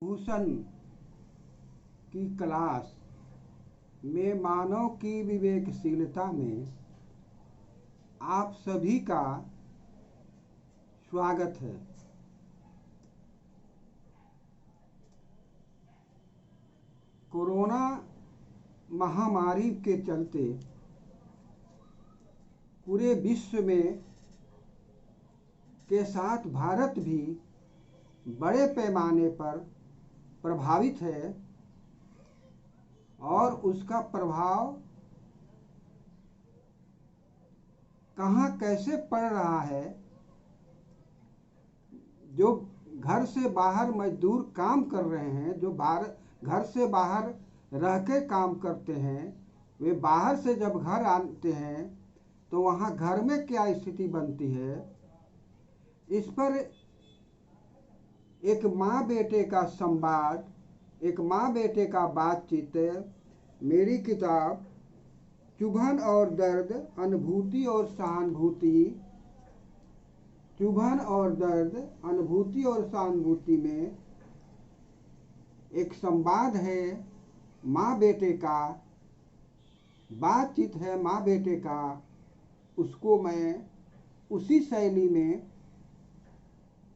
भूषण की क्लास में मानव की विवेकशीलता में आप सभी का स्वागत है। कोरोना महामारी के चलते पूरे विश्व में के साथ भारत भी बड़े पैमाने पर प्रभावित है और उसका प्रभाव कहाँ कैसे पड़ रहा है। जो घर से बाहर मजदूर काम कर रहे हैं, जो घर से बाहर रह के काम करते हैं, वे बाहर से जब घर आते हैं तो वहाँ घर में क्या स्थिति बनती है, इस पर एक माँ बेटे का संवाद, एक माँ बेटे का बातचीत मेरी किताब चुभन और दर्द, अनुभूति और सहानुभूति, चुभन और दर्द, अनुभूति और सहानुभूति में एक संवाद है, माँ बेटे का बातचीत है, माँ बेटे का। उसको मैं उसी शैली में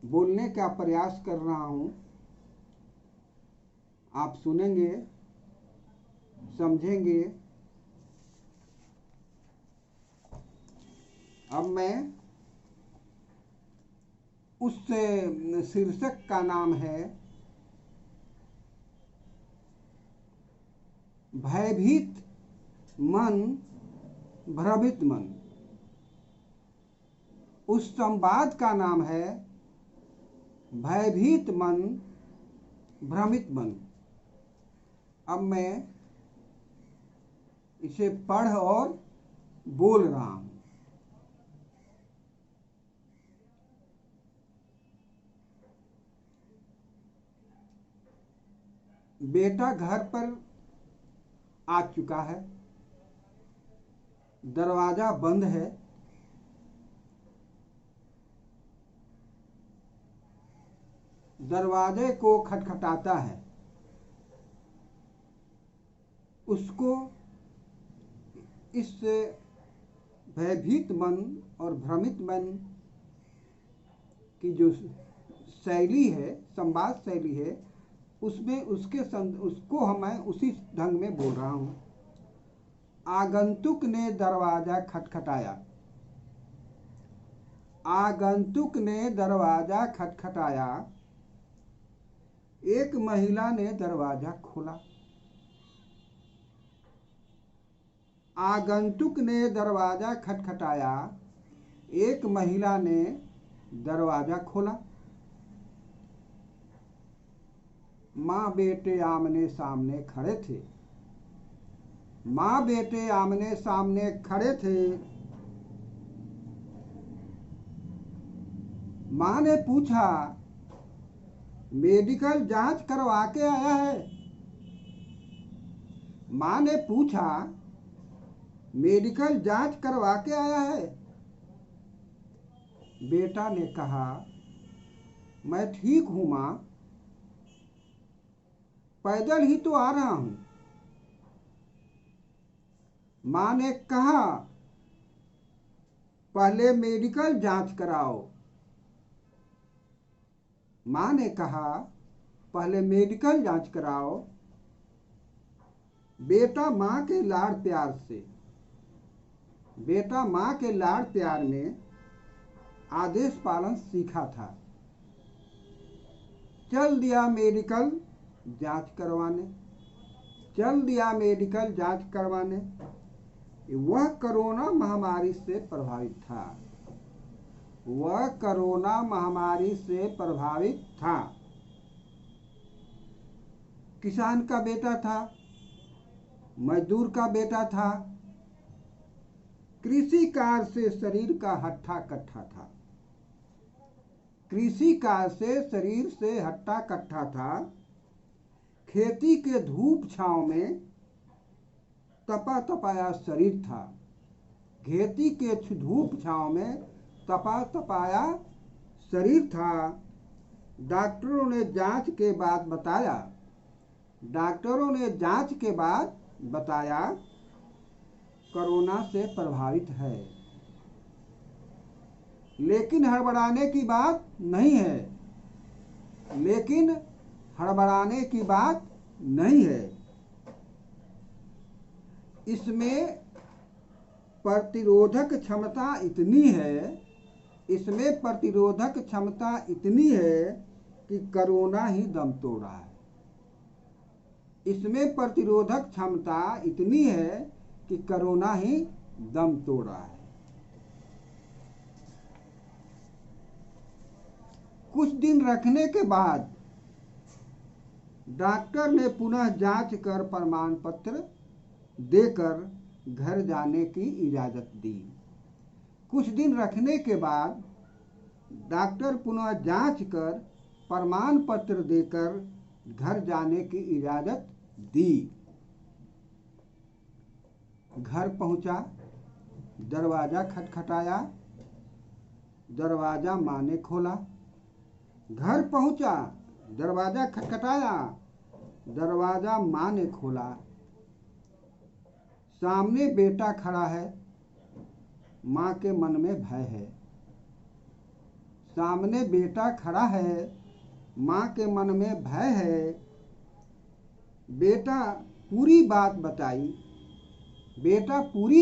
बोलने का प्रयास कर रहा हूँ। आप सुनेंगे, समझेंगे। अब मैं उस शीर्षक का नाम है भयभीत मन, भ्रमित मन। उस संवाद का नाम है भयभीत मन, भ्रमित मन। अब मैं इसे पढ़ और बोल रहा हूं। बेटा घर पर आ चुका है, दरवाजा बंद है। दरवाजे को खटखटाता है। उसको इस भयभीत मन और भ्रमित मन की जो शैली है, संवाद शैली है, उसमें उसको मैं उसी ढंग में बोल रहा हूँ। आगंतुक ने दरवाजा खटखटाया। आगंतुक ने दरवाजा खटखटाया। एक महिला ने दरवाजा खोला। आगंतुक ने दरवाजा खटखटाया। एक महिला ने दरवाजा खोला। माँ बेटे आमने सामने खड़े थे। माँ बेटे आमने सामने खड़े थे। माँ ने पूछा, मेडिकल जांच करवा के आया है? माँ ने पूछा, मेडिकल जांच करवा के आया है? बेटा ने कहा, मैं ठीक हूं माँ, पैदल ही तो आ रहा हूं। माँ ने कहा, पहले मेडिकल जांच कराओ। माँ ने कहा, पहले मेडिकल जांच कराओ। बेटा माँ के लाड़ प्यार में आदेश पालन सीखा था। चल दिया मेडिकल जांच करवाने। वह कोरोना महामारी से प्रभावित था। किसान का बेटा था, मजदूर का बेटा था। कृषि कार्य से शरीर का हट्ठा कट्ठा था। खेती के धूप छांव में तपा तपाया शरीर था। डॉक्टरों ने जांच के बाद बताया कोरोना से प्रभावित है। लेकिन हड़बड़ाने की बात नहीं है। इसमें प्रतिरोधक क्षमता इतनी है कि कोरोना ही दम तोड़ रहा है। इसमें प्रतिरोधक क्षमता इतनी है कि कोरोना ही दम तोड़ रहा है। कुछ दिन रखने के बाद डॉक्टर ने पुनः जांच कर प्रमाण पत्र देकर घर जाने की इजाज़त दी। कुछ दिन रखने के बाद डॉक्टर पुनः जांच कर प्रमाण पत्र देकर घर जाने की इजाज़त दी। घर पहुंचा, दरवाज़ा खटखटाया, दरवाज़ा माँ ने खोला। घर पहुंचा, दरवाज़ा खटखटाया, दरवाज़ा माँ ने खोला। सामने बेटा खड़ा है, माँ के मन में भय है। सामने बेटा खड़ा है, माँ के मन में भय है। बेटा पूरी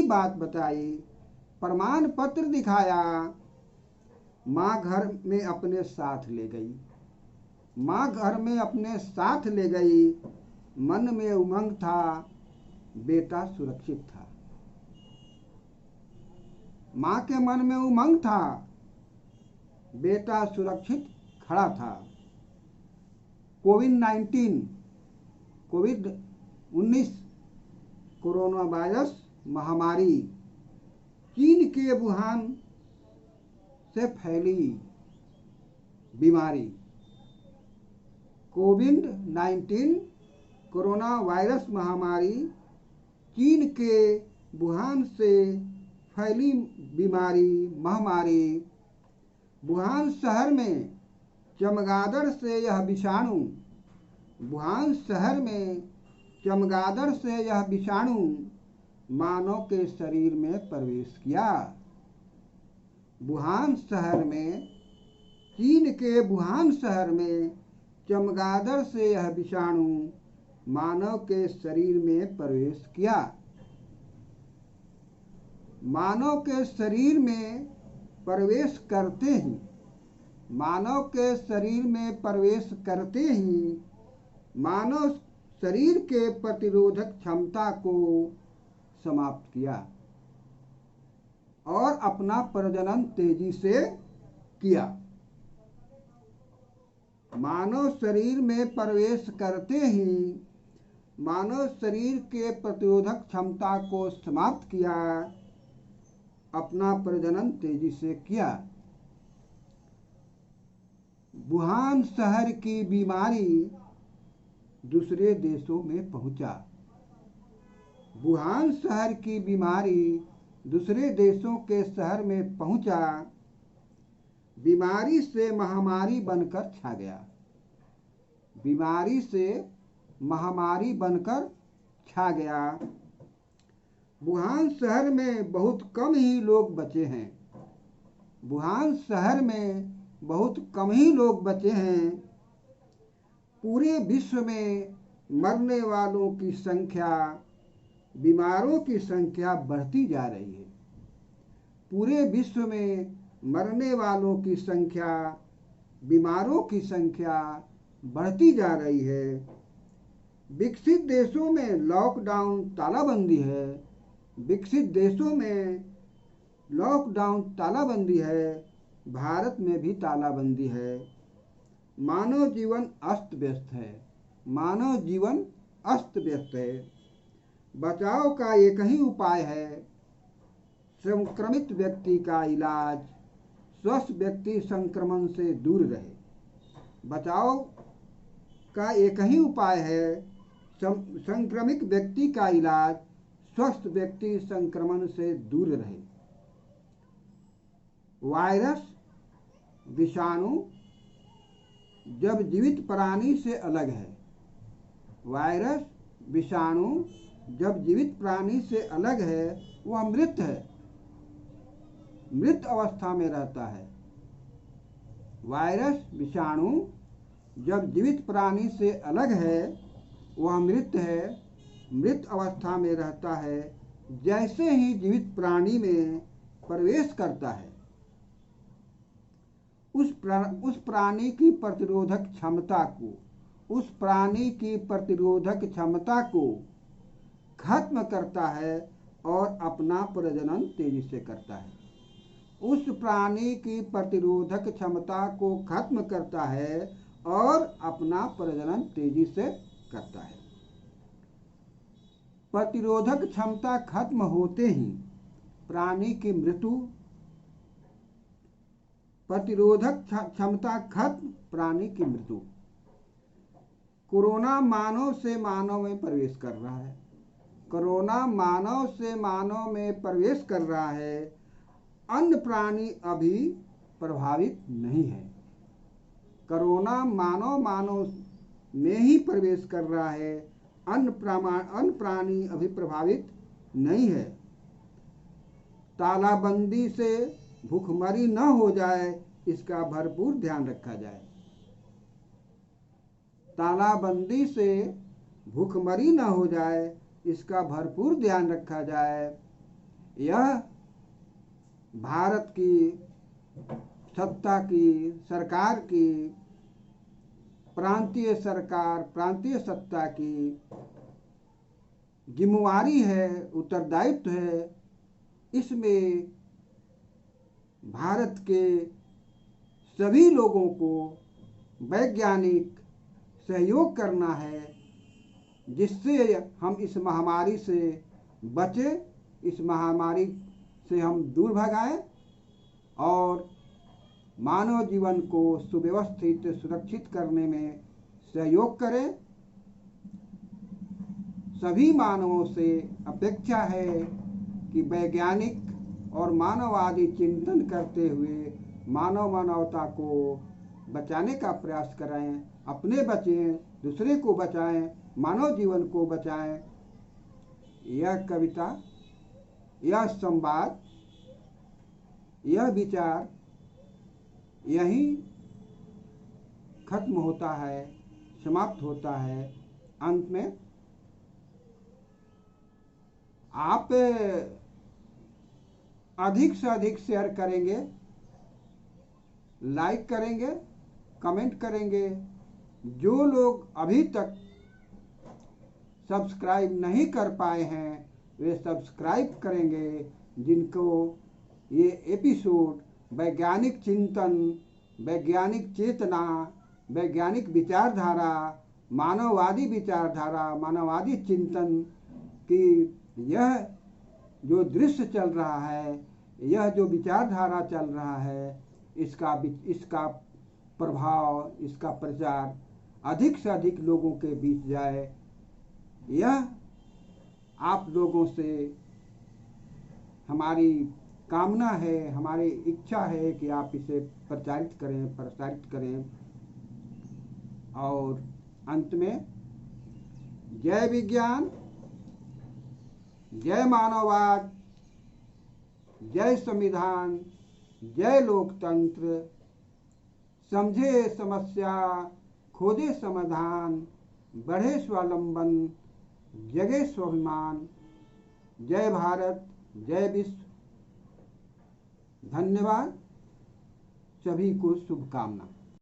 बात बताई, प्रमाण पत्र दिखाया। माँ घर में अपने साथ ले गई। मन में उमंग था, बेटा सुरक्षित था। माँ के मन में उमंग था, बेटा सुरक्षित खड़ा था। कोविड-19 कोरोना वायरस महामारी चीन के वुहान से फैली बीमारी। कोविड-19 कोरोना वायरस महामारी चीन के वुहान से फैली महामारी। वुहान शहर में चमगादड़ से यह विषाणु मानव के शरीर में प्रवेश किया। चीन के वुहान शहर में चमगादड़ से यह विषाणु मानव के शरीर में प्रवेश किया। मानव के शरीर में प्रवेश करते ही मानव शरीर के प्रतिरोधक क्षमता को समाप्त किया और अपना प्रजनन तेजी से किया। मानव शरीर में प्रवेश करते ही मानव शरीर के प्रतिरोधक क्षमता को समाप्त किया, अपना प्रजनन तेजी से किया। वुहान शहर की बीमारी दूसरे देशों में पहुंचा। वुहान शहर की बीमारी दूसरे देशों के शहर में पहुंचा। बीमारी से महामारी बनकर छा गया। वुहान शहर में बहुत कम ही लोग बचे हैं। पूरे विश्व में मरने वालों की संख्या, बीमारों की संख्या बढ़ती जा रही है। पूरे विश्व में मरने वालों की संख्या, बीमारों की संख्या बढ़ती जा रही है। विकसित देशों में लॉकडाउन तालाबंदी है। भारत में भी तालाबंदी है। मानव जीवन अस्त व्यस्त है। बचाव का एक ही उपाय है, संक्रमित व्यक्ति का इलाज, स्वस्थ व्यक्ति संक्रमण से दूर रहे। बचाव का एक ही उपाय है, संक्रमित व्यक्ति का इलाज, स्वस्थ व्यक्ति संक्रमण से दूर रहे। वायरस, विषाणु जब जीवित प्राणी से अलग है। वायरस विषाणु जब जीवित प्राणी से अलग है वह मृत है, मृत अवस्था में रहता है। वायरस विषाणु जब जीवित प्राणी से अलग है वह मृत है, मृत अवस्था में रहता है। जैसे ही जीवित प्राणी में प्रवेश करता है उस प्राणी की प्रतिरोधक क्षमता को, उस प्राणी की प्रतिरोधक क्षमता को खत्म करता है और अपना प्रजनन तेजी से करता है। उस प्राणी की प्रतिरोधक क्षमता को खत्म करता है और अपना प्रजनन तेजी से करता है। प्रतिरोधक क्षमता खत्म होते ही प्राणी की मृत्यु, प्रतिरोधक क्षमता खत्म, प्राणी की मृत्यु। कोरोना मानव से मानव में प्रवेश कर रहा है, कोरोना मानव से मानव में प्रवेश कर रहा है। अन्य प्राणी अभी प्रभावित नहीं है। कोरोना मानव में ही प्रवेश कर रहा है, अन्य प्राणी अभी प्रभावित नहीं है। तालाबंदी से भूखमरी न हो जाए इसका भरपूर ध्यान रखा जाए। तालाबंदी से भूखमरी न हो जाए इसका भरपूर ध्यान रखा जाए। यह भारत की सत्ता की, सरकार की, प्रांतीय सरकार, प्रांतीय सत्ता की जिम्मेवारी है, उत्तरदायित्व है। इसमें भारत के सभी लोगों को वैज्ञानिक सहयोग करना है जिससे हम इस महामारी से बचें, इस महामारी से हम दूर भगाएं और मानव जीवन को सुव्यवस्थित, सुरक्षित करने में सहयोग करें। सभी मानवों से अपेक्षा है कि वैज्ञानिक और मानववादी चिंतन करते हुए मानवता को बचाने का प्रयास करें, अपने बचें, दूसरे को बचाएं, मानव जीवन को बचाएं। यह कविता, यह संवाद, यह विचार यहीं खत्म होता है, समाप्त होता है। अंत में आप अधिक से अधिक शेयर करेंगे, लाइक करेंगे, कमेंट करेंगे। जो लोग अभी तक सब्सक्राइब नहीं कर पाए हैं वे सब्सक्राइब करेंगे, जिनको ये एपिसोड वैज्ञानिक चिंतन, वैज्ञानिक चेतना, वैज्ञानिक विचारधारा, मानववादी विचारधारा, मानववादी चिंतन की यह जो दृश्य चल रहा है, यह जो विचारधारा चल रहा है, इसका प्रभाव, इसका प्रचार अधिक से अधिक लोगों के बीच जाए। यह आप लोगों से हमारी कामना है, हमारी इच्छा है कि आप इसे प्रचारित करें, प्रसारित करें। और अंत में जय विज्ञान, जय मानववाद, जय संविधान, जय लोकतंत्र। समझे समस्या, खोजे समाधान, बढ़े स्वावलंबन, जगे स्वाभिमान। जय भारत, जय विश्व। धन्यवाद, सभी को शुभकामना।